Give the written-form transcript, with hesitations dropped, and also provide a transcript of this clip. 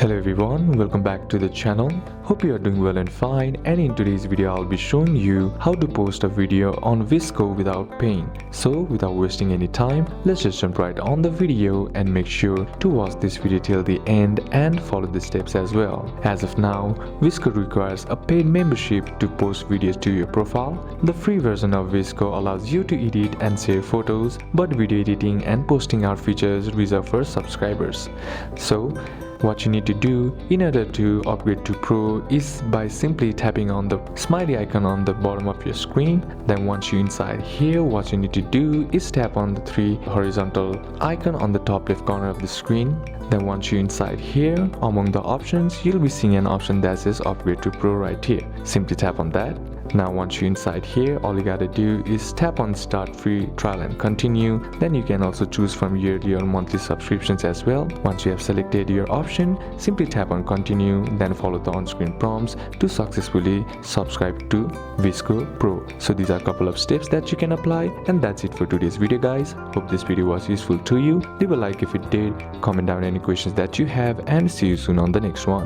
Hello everyone, welcome back to the channel. Hope you are doing well and fine, and in today's video I'll be showing you how to post a video on VSCO without paying. So without wasting any time, let's just jump right on the video and make sure to watch this video till the end and follow the steps as well. As of now, VSCO requires a paid membership to post videos to your profile. The free version of VSCO allows you to edit and share photos, but video editing and posting are features reserved for subscribers. So what you need to do in order to upgrade to Pro is by simply tapping on the smiley icon on the bottom of your screen. Then once you're inside here, what you need to do is tap on the three horizontal icon on the top left corner of the screen. Then once you're inside here, among the options, you'll be seeing an option that says Upgrade to Pro right here. Simply tap on that. Now once you're inside here, all you gotta do is tap on Start Free Trial and Continue. Then you can also choose from yearly or monthly subscriptions as well. Once you have selected your option, simply tap on Continue, then follow the on-screen prompts to successfully subscribe to VSCO Pro. So these are a couple of steps that you can apply, and that's it for today's video guys. Hope this video was useful to you. Leave a like if it did, comment down any questions that you have, and see you soon on the next one.